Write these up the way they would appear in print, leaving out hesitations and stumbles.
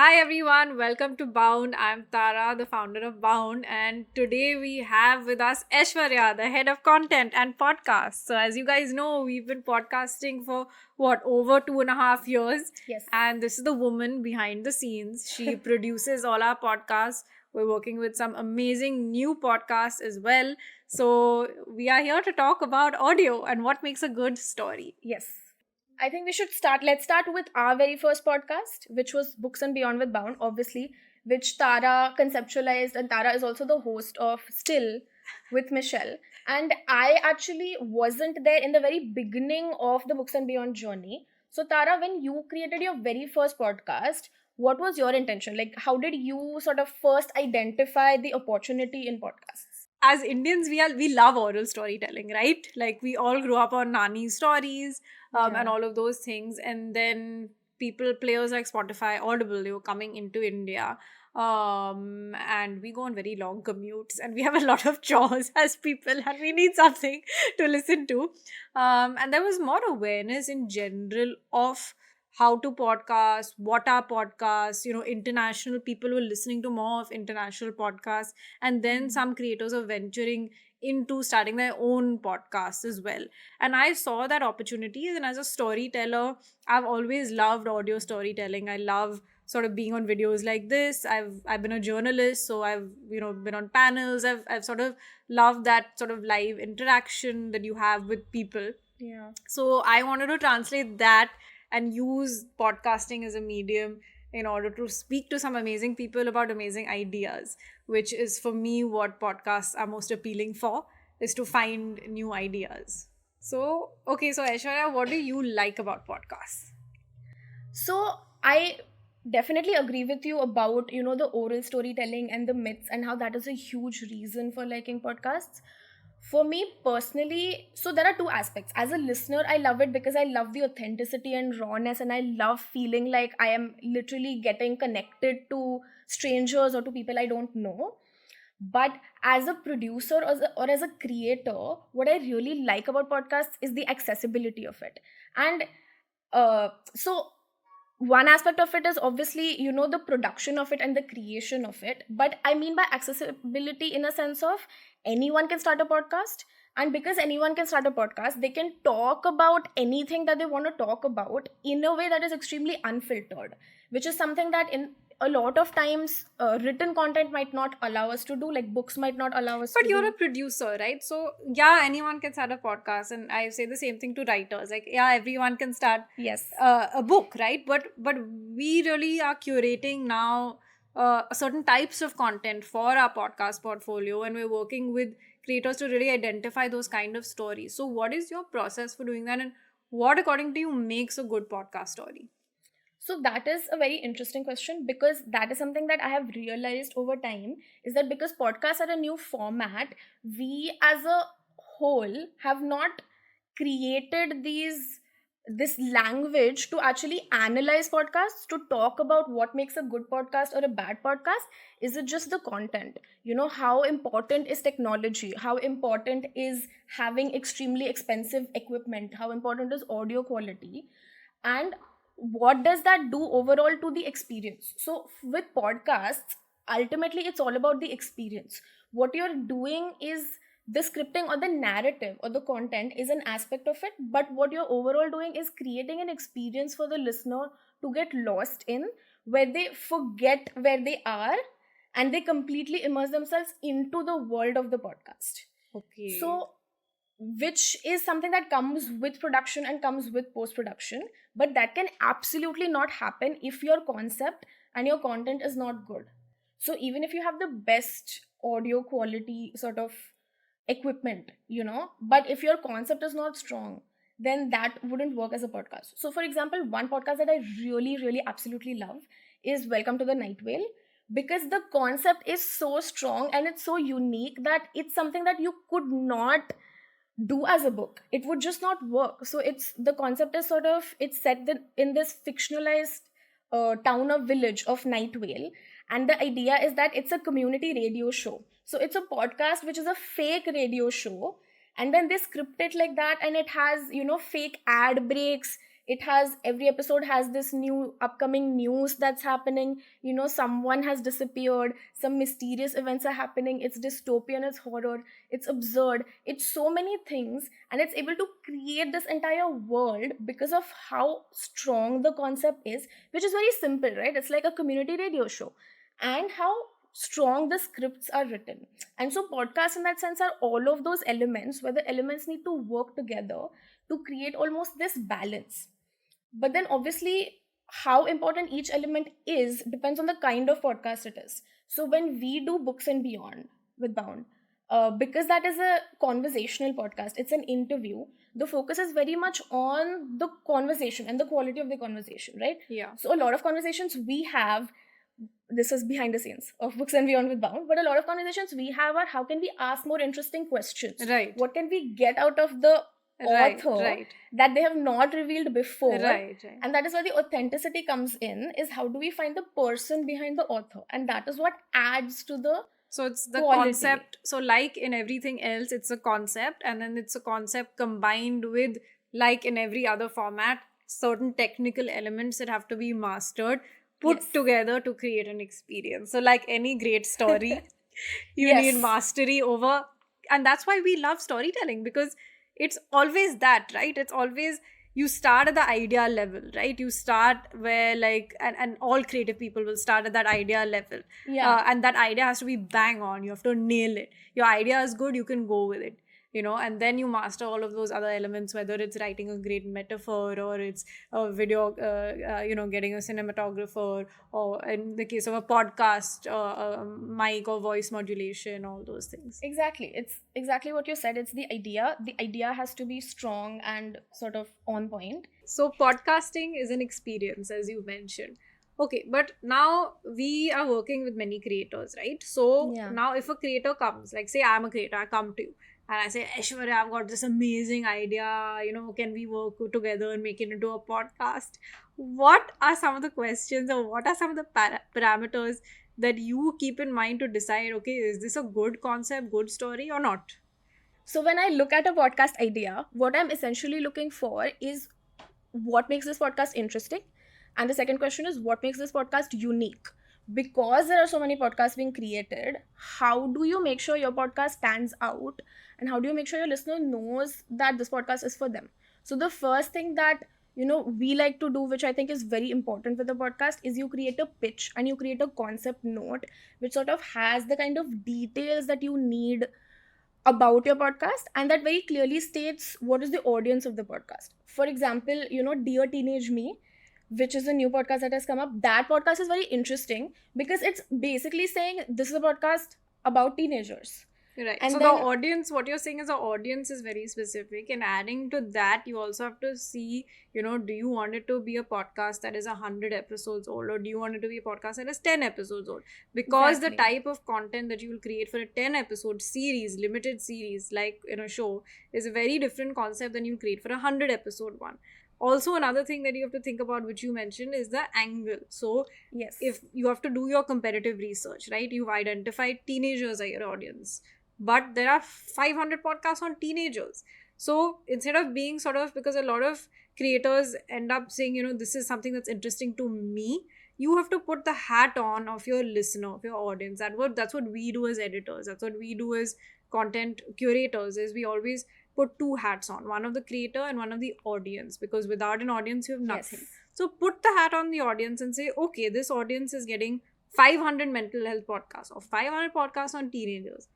Hi everyone, welcome to Bound. I'm Tara, the founder of Bound, and today we have with us Aishwarya, the head of content and podcast. So, as you guys know, we've been podcasting for over 2.5 years, Yes. and this is the woman behind the scenes. She produces all our podcasts. We're working with some amazing new podcasts as well. So, we are here to talk about audio and what makes a good story. Yes. I think we should start. Let's start with our very first podcast, which was Books and Beyond with Bound, obviously, which Tara conceptualized, and Tara is also the host of Still with Michelle. And I actually wasn't there in the very beginning of the Books and Beyond journey. So, Tara, when you created your very first podcast, what was your intention? Like, how did you sort of first identify the opportunity in podcasts? As Indians, we love oral storytelling, right? Like we all grew up on Nani stories, Yeah. and all of those things, and then players like Spotify, Audible, they were coming into India, and we go on very long commutes, and we have a lot of chores as people, and we need something to listen to, and there was more awareness in general of how to podcast, what are podcasts, international people were listening to more of international podcasts, and then some creators are venturing into starting their own podcasts as well. And I saw that opportunity, and as a storyteller, I've always loved audio storytelling. I love sort of being on videos like this. I've been a journalist, so I've been on panels. I've sort of loved that sort of live interaction that you have with people. Yeah. So I wanted to translate that and use podcasting as a medium in order to speak to some amazing people about amazing ideas, which is for me what podcasts are most appealing for, is to find new ideas. So, okay, so Aishwarya, what do you like about podcasts? So I definitely agree with you about, the oral storytelling and the myths and how that is a huge reason for liking podcasts. For me personally, so there are two aspects. As a listener, I love it because I love the authenticity and rawness, and I love feeling like I am literally getting connected to strangers or to people I don't know. But as a producer or as a creator, what I really like about podcasts is the accessibility of it. And so one aspect of it is obviously the production of it and the creation of it, but I mean by accessibility in a sense of anyone can start a podcast. And because anyone can start a podcast, they can talk about anything that they want to talk about in a way that is extremely unfiltered, which is something that in a lot of times written content might not allow us to do, like books might not allow us But to you're do. a producer, right? So, yeah, anyone can start a podcast, and I say the same thing to writers. Like, yeah, everyone can start Yes. a book, right? But we really are curating now certain types of content for our podcast portfolio, and we're working with creators to really identify those kind of stories. So, what is your process for doing that, and what, according to you, makes a good podcast story? So that is a very interesting question, because that is something that I have realized over time, is that because podcasts are a new format, we as a whole have not created this language to actually analyze podcasts, to talk about what makes a good podcast or a bad podcast. Is it just the content? How important is technology? How important is having extremely expensive equipment? How important is audio quality? And what does that do overall to the experience? So with podcasts, ultimately it's all about the experience. What you're doing is the scripting or the narrative or the content is an aspect of it, but what you're overall doing is creating an experience for the listener to get lost in, where they forget where they are and they completely immerse themselves into the world of the podcast. Okay. So which is something that comes with production and comes with post production, but that can absolutely not happen if your concept and your content is not good. So even if you have the best audio quality sort of equipment, but if your concept is not strong, then that wouldn't work as a podcast. So for example, one podcast that I really really absolutely love is Welcome to the Night Vale, because the concept is so strong and it's so unique that it's something that you could not do as a book. It would just not work. So it's the concept is sort of, it's set in this fictionalized town or village of Night Vale, and the idea is that it's a community radio show. So it's a podcast which is a fake radio show, and then they script it like that, and it has fake ad breaks. It has, every episode has this new upcoming news that's happening. Someone has disappeared, some mysterious events are happening, it's dystopian, it's horror, it's absurd, it's so many things, and it's able to create this entire world because of how strong the concept is, which is very simple, right? It's like a community radio show, and how strong the scripts are written. And so podcasts in that sense are all of those elements where the elements need to work together to create almost this balance. But then obviously, how important each element is depends on the kind of podcast it is. So when we do Books and Beyond with Bound, because that is a conversational podcast, it's an interview, the focus is very much on the conversation and the quality of the conversation, right? Yeah. So a lot of conversations we have, this is behind the scenes of Books and Beyond with Bound, but a lot of conversations we have are how can we ask more interesting questions? Right. What can we get out of the author Right. that they have not revealed before? Right. And that is where the authenticity comes in, is how do we find the person behind the author, and that is what adds to the So it's the quality. concept. So like in everything else, it's a concept, and then it's a concept combined with, like in every other format, certain technical elements that have to be mastered, put Yes. together to create an experience. So like any great story, you Yes. need mastery over, and that's why we love storytelling, because it's always that, right? It's always, you start at the idea level, right? You start where like, and all creative people will start at that idea level. Yeah. And that idea has to be bang on. You have to nail it. Your idea is good, you can go with it, and then you master all of those other elements, whether it's writing a great metaphor, or it's a video, getting a cinematographer, or in the case of a podcast, mic or voice modulation, all those things. Exactly. It's exactly what you said. It's the idea. The idea has to be strong and sort of on point. So podcasting is an experience, as you mentioned. Okay, but now we are working with many creators, right? So Yeah. now if a creator comes, like say I'm a creator, I come to you and I say, Aishwarya, I've got this amazing idea, can we work together and make it into a podcast? What are some of the questions, or what are some of the parameters that you keep in mind to decide, okay, is this a good concept, good story or not? So when I look at a podcast idea, what I'm essentially looking for is what makes this podcast interesting. And the second question is what makes this podcast unique. Because there are so many podcasts being created, how do you make sure your podcast stands out? And how do you make sure your listener knows that this podcast is for them? So the first thing that we like to do, which I think is very important with the podcast, is you create a pitch and you create a concept note which sort of has the kind of details that you need about your podcast, and that very clearly states what is the audience of the podcast. For example, Dear Teenage Me, which is a new podcast that has come up, that podcast is very interesting because it's basically saying this is a podcast about teenagers. Right. And so then- the audience, what you're saying is the audience is very specific, and adding to that, you also have to see, do you want it to be a podcast that is 100 episodes old, or do you want it to be a podcast that is 10 episodes old? Because the Exactly. type of content that you will create for a 10 episode series, limited series, like in a show, is a very different concept than you create for a 100 episode one. Also, another thing that you have to think about, which you mentioned, is the angle. So Yes. if you have to do your comparative research, right? You've identified teenagers are your audience, but there are 500 podcasts on teenagers. So instead of being sort of, because a lot of creators end up saying, this is something that's interesting to me, you have to put the hat on of your listener, of your audience. That's what we do as editors. That's what we do as content curators, is we always put two hats on, one of the creator and one of the audience, because without an audience, you have nothing. Yes. So put the hat on the audience and say, okay, this audience is getting 500 mental health podcasts or 500 podcasts on teenagers.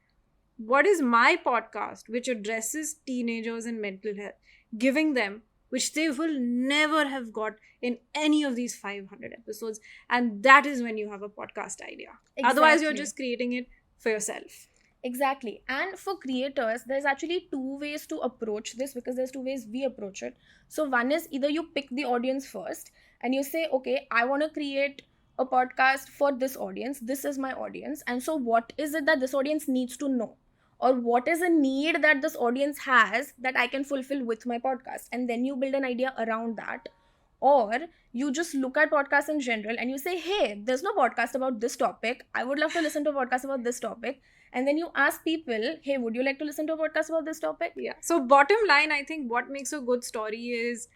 What is my podcast which addresses teenagers and mental health, giving them which they will never have got in any of these 500 episodes? And that is when you have a podcast idea. Otherwise, you're Exactly. just creating it for yourself. Exactly. And for creators, there's actually two ways to approach this, because there's two ways we approach it. So one is either you pick the audience first and you say, okay, I want to create a podcast for this audience. This is my audience. And so what is it that this audience needs to know? Or what is a need that this audience has that I can fulfill with my podcast? And then you build an idea around that. Or you just look at podcasts in general and you say, hey, there's no podcast about this topic. I would love to listen to a podcast about this topic. And then you ask people, hey, would you like to listen to a podcast about this topic? Yeah. So bottom line, I think what makes a good story is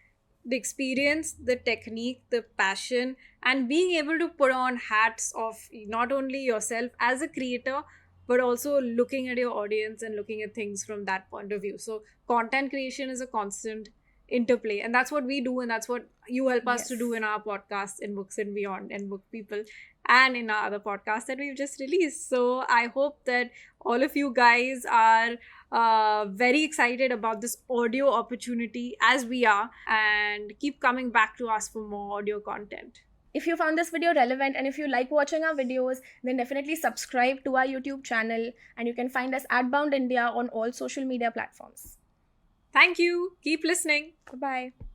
the experience, the technique, the passion, and being able to put on hats of not only yourself as a creator, but also looking at your audience and looking at things from that point of view. So content creation is a constant interplay, and that's what we do, and that's what you help us to Yes. do in our podcast, in Books and Beyond, and Book People, and in our other podcasts that we've just released. So I hope that all of you guys are very excited about this audio opportunity as we are, and keep coming back to us for more audio content. If you found this video relevant and if you like watching our videos, then definitely subscribe to our YouTube channel, and you can find us at Bound India on all social media platforms. Thank you. Keep listening. Bye bye.